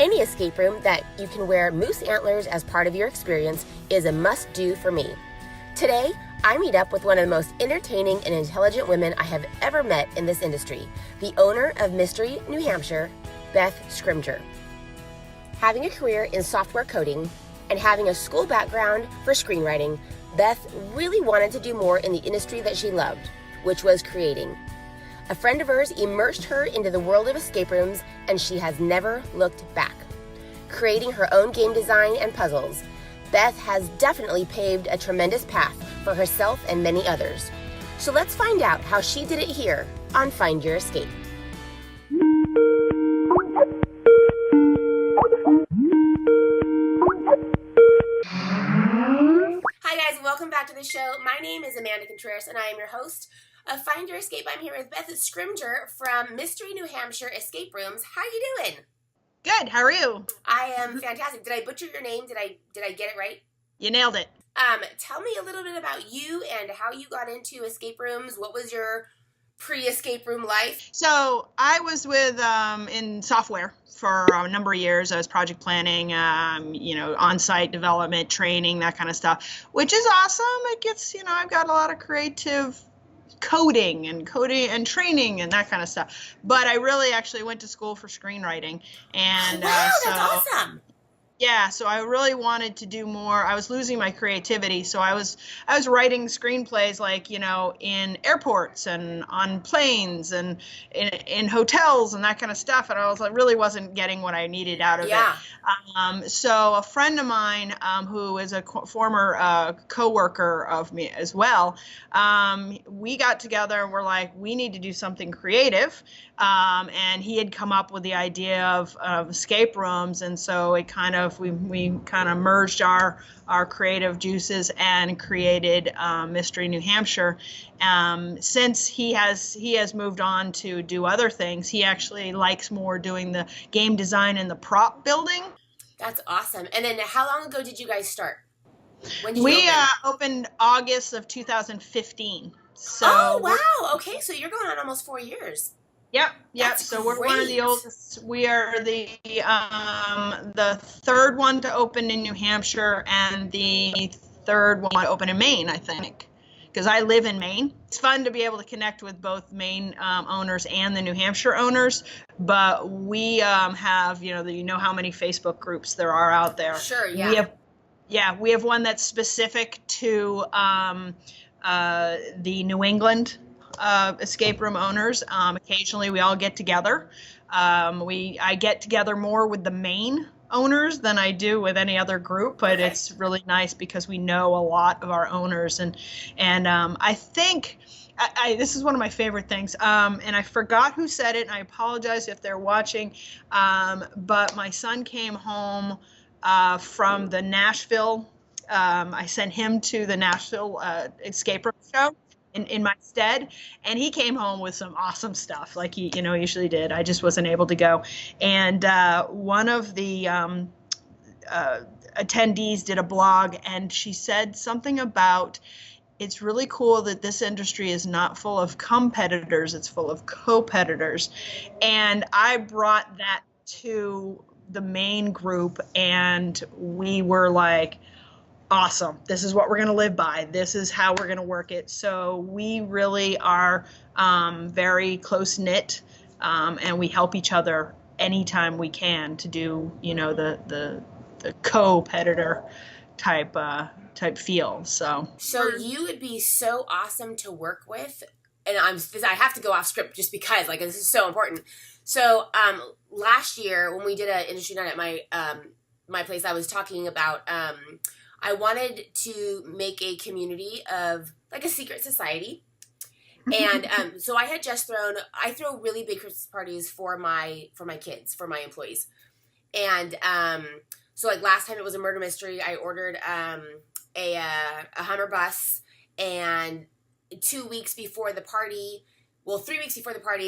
Any escape room that you can wear moose antlers as part of your experience is a must-do for me. Today, I meet up with one of the most entertaining and intelligent women I have ever met in this industry, the owner of Mystery New Hampshire, Beth Scrimger. Having a career in software coding and having a school background for screenwriting, Beth really wanted to do more in the industry that she loved, which was creating. A friend of hers immersed her into the world of escape rooms, and she has never looked back. Creating her own game design and puzzles, Beth has definitely paved a tremendous path for herself and many others. So let's find out how she did it here on Find Your Escape. Hi guys, welcome back to the show. My name is Amanda Contreras and I am your host of Find Your Escape. I'm here with Beth Scrimger from Mystery New Hampshire Escape Rooms. How are you doing? Good. How are you? I am fantastic. Did I butcher your name? Did I get it right? You nailed it. Tell me a little bit about you and how you got into escape rooms. What was your pre-escape room life? So I was with in software for a number of years. I was project planning, on-site development, training, that kind of stuff, which is awesome. It gets, I've got a lot of creative coding and training and that kind of stuff. But I really actually went to school for screenwriting. And wow, that's awesome. Yeah, so I really wanted to do more. I was losing my creativity, so I was writing screenplays like, in airports and on planes and in hotels and that kind of stuff, and I really wasn't getting what I needed out of it. So a friend of mine who is a former co-worker of me as well, we got together and we're like, we need to do something creative. And he had come up with the idea of escape rooms, and so it we kind of merged our creative juices and created Mystery New Hampshire. Since he has moved on to do other things, he actually likes more doing the game design and the prop building. That's awesome. And then how long ago did you guys start? When did we you opened August of 2015 So oh wow! Okay, so you're going on almost 4 years. Yep. That's so we're great. one of the oldest. We are the third one to open in New Hampshire and the third one to open in Maine, I think, because I live in Maine. It's fun to be able to connect with both Maine owners and the New Hampshire owners. But we have, how many Facebook groups there are out there. Sure. Yeah. We have one that's specific to the New England escape room owners. Occasionally we all get together. I get together more with the Maine owners than I do with any other group, but Okay. It's really nice because we know a lot of our owners, and I think this is one of my favorite things, and I forgot who said it, and I apologize if they're watching, but my son came home from the Nashville. I sent him to the Nashville escape room show in my stead, and he came home with some awesome stuff like he usually did. I just wasn't able to go. And one of the attendees did a blog, and she said something about, it's really cool that this industry is not full of competitors, it's full of co-petitors. And I brought that to the main group, and we were like, awesome. This is what we're going to live by. This is how we're going to work it. So we really are very close knit, and we help each other anytime we can to do, the co-petitor type feel. So you would be so awesome to work with, and I have to go off script just because this is so important. So last year when we did an industry night at my place, I was talking about I wanted to make a community of a secret society. And so I had just I throw really big Christmas parties for my kids, for my employees. And so last time it was a murder mystery, I ordered a Hummer bus, and 3 weeks before the party,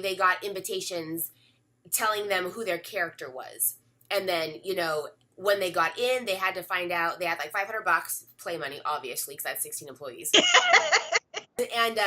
they got invitations telling them who their character was. And then, when they got in, they had to find out, they had $500 play money, obviously, because I have 16 employees. And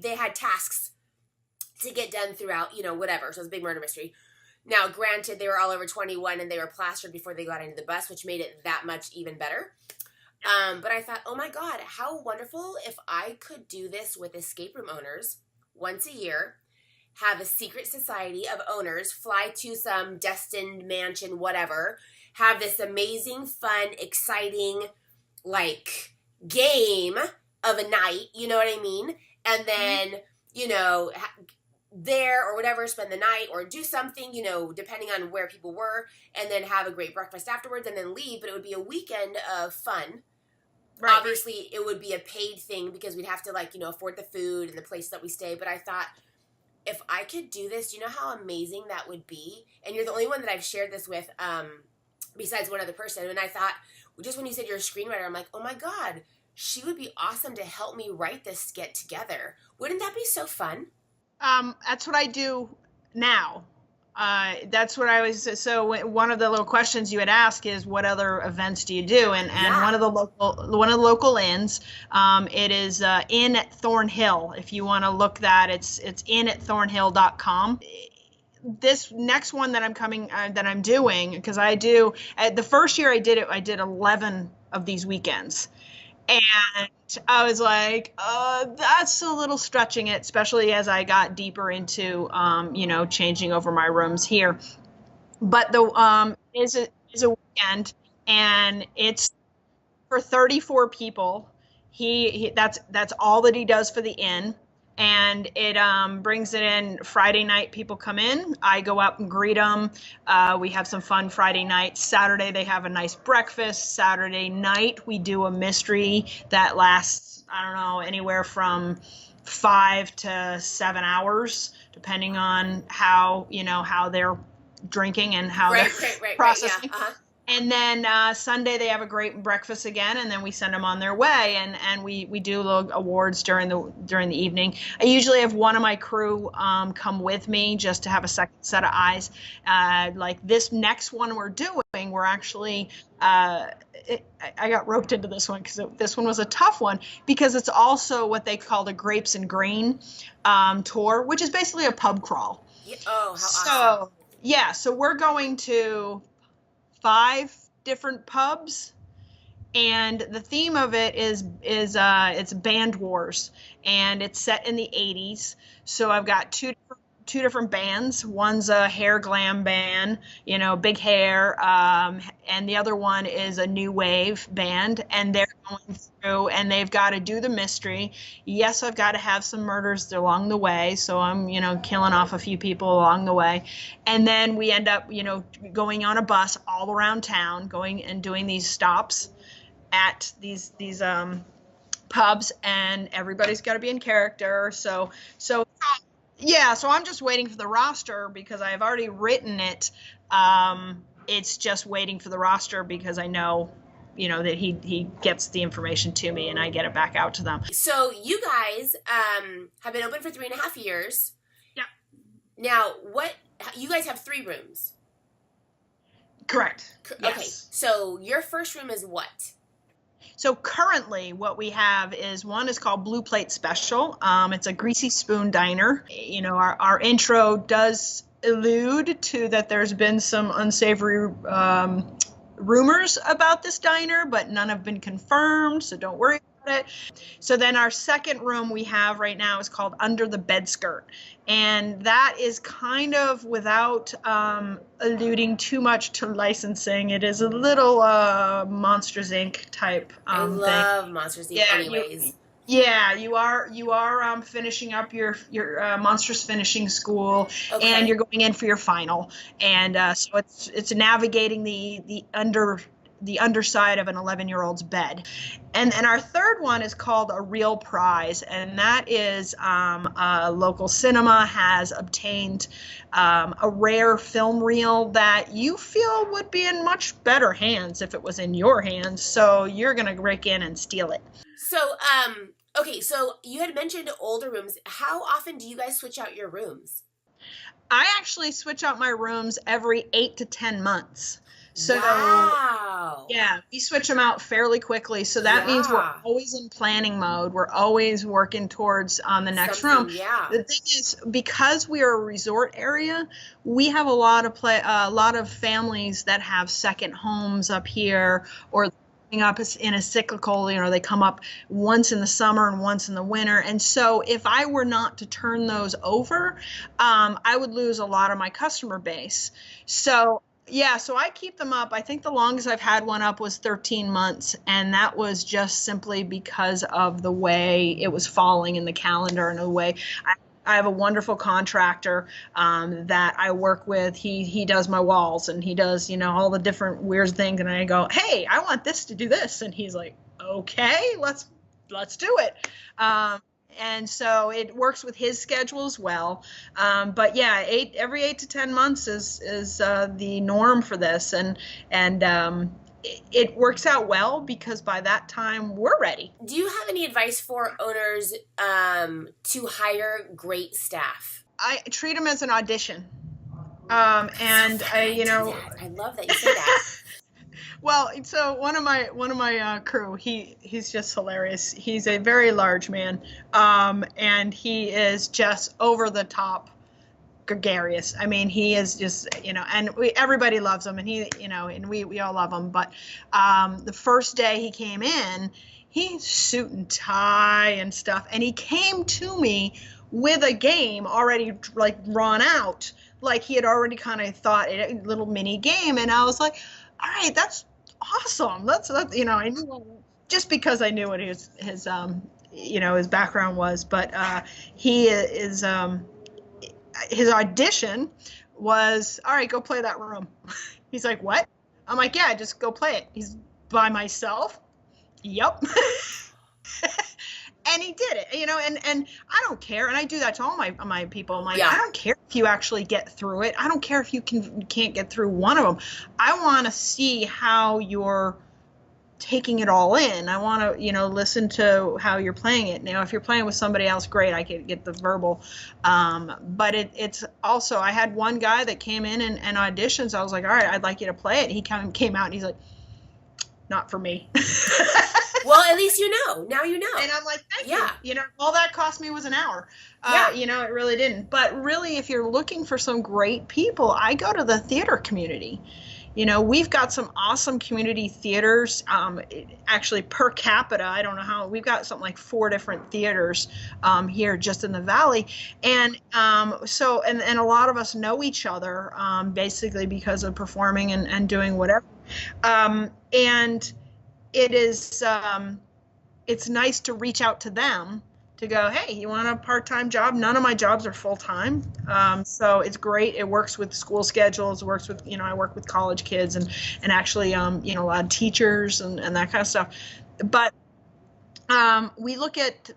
they had tasks to get done throughout, whatever. So it was a big murder mystery. Now, granted, they were all over 21 and they were plastered before they got into the bus, which made it that much even better. But I thought, oh my God, how wonderful if I could do this with escape room owners once a year, have a secret society of owners, fly to some destined mansion, whatever, have this amazing, fun, exciting, like, game of a night, you know what I mean? And then, you know, there or whatever, spend the night or do something, you know, depending on where people were, and then have a great breakfast afterwards and then leave. But it would be a weekend of fun. Right. Obviously, it would be a paid thing because we'd have to, like, you know, afford the food and the place that we stay. But I thought, if I could do this, do you know how amazing that would be? And you're the only one that I've shared this with, besides one other person. And I thought, just when you said you're a screenwriter, I'm like, oh my God, she would be awesome to help me write this skit together. Wouldn't that be so fun? That's what I do now. That's what I was. So one of the little questions you had asked is, what other events do you do? And one of the local inns, it is Inn at Thornhill. If you want to look that, it's inn at thornhill.com. This next one that I'm doing, because I do, the first year I did it, I did 11 of these weekends. And I was like, that's a little stretching it, especially as I got deeper into, you know, changing over my rooms here. But the is a weekend, and it's for 34 people. That's all that he does for the inn. And it brings it in Friday night. People come in. I go out and greet them. We have some fun Friday night. Saturday, they have a nice breakfast. Saturday night, we do a mystery that lasts, I don't know, anywhere from 5 to 7 hours, depending on how they're drinking and how they're processing. Yeah. Uh-huh. And then Sunday they have a great breakfast again, and then we send them on their way. And we do little awards during the evening. I usually have one of my crew come with me just to have a second set of eyes. Like this next one we're doing, we're actually I got roped into this one because this one was a tough one, because it's also what they call the Grapes and Grain tour, which is basically a pub crawl. Yeah. Oh, how awesome! Yeah, so we're going to 5 different pubs, and the theme of it is it's band wars, and it's set in the 80s. So I've got two different bands. One's a hair glam band, you know, big hair, and the other one is a new wave band, and they're going through and they've got to do the mystery. Yes, I've got to have some murders along the way, so I'm, you know, killing off a few people along the way. And then we end up, you know, going on a bus all around town, going and doing these stops at these pubs, and everybody's got to be in character. So yeah, so I'm just waiting for the roster because I've already written it. It's just waiting for the roster because I know, you know, that he gets the information to me and I get it back out to them. So you guys have been open for 3.5 years. Yeah. Now, you guys have 3 rooms. Correct. Okay. Yes. So your first room is what? So currently what we have is one is called Blue Plate Special. It's a greasy spoon diner. You know, our intro does allude to that there's been some unsavory rumors about this diner, but none have been confirmed, so don't worry about it. So then our second room we have right now is called Under the Bed Skirt. And that is kind of, without alluding too much to licensing, it is a little Monsters Inc. type I love Monsters Inc. anyways. You are finishing up your Monsters finishing school, okay. And you're going in for your final, and so it's navigating the underside of an 11-year-old's bed. And our third one is called A Real Prize, and that is a local cinema has obtained a rare film reel that you feel would be in much better hands if it was in your hands, so you're going to break in and steal it. So, okay, so you had mentioned older rooms. How often do you guys switch out your rooms? I actually switch out my rooms every 8 to 10 months. So wow. yeah, we switch them out fairly quickly. So that means we're always in planning mode. We're always working towards the next room. Yeah. The thing is, because we are a resort area, we have a lot of families that have second homes up here, or up in a cyclical, they come up once in the summer and once in the winter. And so if I were not to turn those over, I would lose a lot of my customer base. So yeah, so I keep them up. I think the longest I've had one up was 13 months, and that was just simply because of the way it was falling in the calendar, and the way I have a wonderful contractor that I work with. He does my walls, and he does, all the different weird things. And I go, hey, I want this to do this. And he's like, okay, let's do it. And so it works with his schedule as well. But yeah, every 8 to 10 months is the norm for this. And it works out well, because by that time we're ready. Do you have any advice for owners to hire great staff? I treat them as an audition. I love that you say that. Well, so one of my crew, he's just hilarious. He's a very large man, and he is just over the top gregarious. I mean, he is just, and everybody loves him, and and we all love him. But the first day he came in, he's suit and tie and stuff, and he came to me with a game already like drawn out, like he had already kind of thought it, a little mini game, and I was like, all right, that's awesome. That's I knew, just because I knew what his background was, but he is. His audition was, all right, go play that room. He's like, what? I'm like, yeah, just go play it. He's by myself. Yep. And he did it, and I don't care. And I do that to all my people. I'm like, I don't care if you actually get through it. I don't care if you can't get through one of them. I want to see how you're taking it all in. I want to, listen to how you're playing it. Now, if you're playing with somebody else, great, I can get the verbal. But it's also, I had one guy that came in and auditions. I was like, all right, I'd like you to play it. He came out and he's like, not for me. Well, at least now you know. And I'm like, thank you. All that cost me was an hour. It really didn't. But really, if you're looking for some great people, I go to the theater community. We've got some awesome community theaters. Actually, per capita, I don't know how, we've got something like 4 different theaters here just in the valley. And so a lot of us know each other basically because of performing and doing whatever. And it is, it's nice to reach out to them to go, hey, you want a part-time job? None of my jobs are full-time. So it's great. It works with school schedules. It works with, I work with college kids and actually, a lot of teachers and that kind of stuff. But we look at,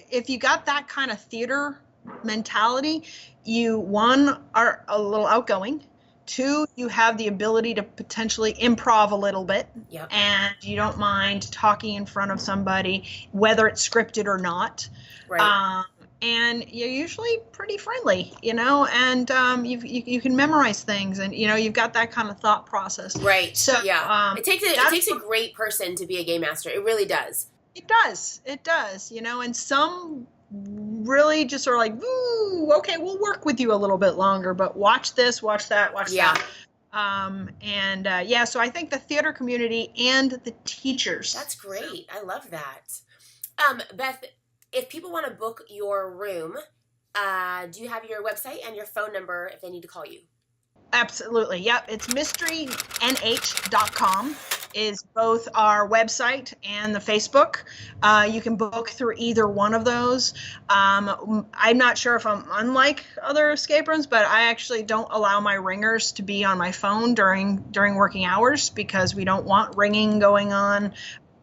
if you got that kind of theater mentality, you, one, are a little outgoing. 2, you have the ability to potentially improv a little bit, and you don't mind talking in front of somebody, whether it's scripted or not. Right. And you're usually pretty friendly, and you can memorize things, and you've got that kind of thought process. Right. So it takes a great person to be a game master. It really does. It does. And some really just are like, ooh, okay, we'll work with you a little bit longer, but watch this, watch that, watch that. So I think the theater community and the teachers. That's great. I love that. Beth, if people want to book your room, do you have your website and your phone number if they need to call you? Absolutely. Yep. It's mysterynh.com is both our website and the Facebook. You can book through either one of those. I'm not sure if I'm unlike other escape rooms, but I actually don't allow my ringers to be on my phone during working hours because we don't want ringing going on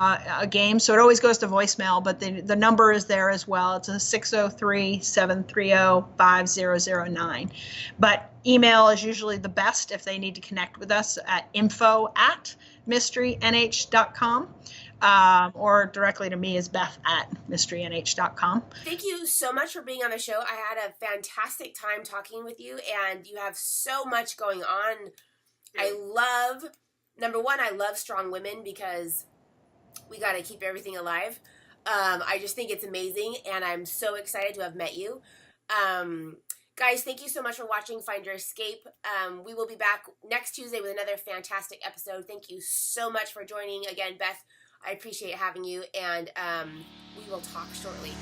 a game. So it always goes to voicemail, but the number is there as well. It's a 603-730-5009. But email is usually the best if they need to connect with us at info@mysterynh.com. Or directly to me is Beth@mysterynh.com. Thank you so much for being on the show. I had a fantastic time talking with you, and you have so much going on I love, number one, I love strong women because we got to keep everything alive. I just think it's amazing, and I'm so excited to have met you. Guys, thank you so much for watching Find Your Escape. We will be back next Tuesday with another fantastic episode. Thank you so much for joining. Again, Beth, I appreciate having you, and we will talk shortly.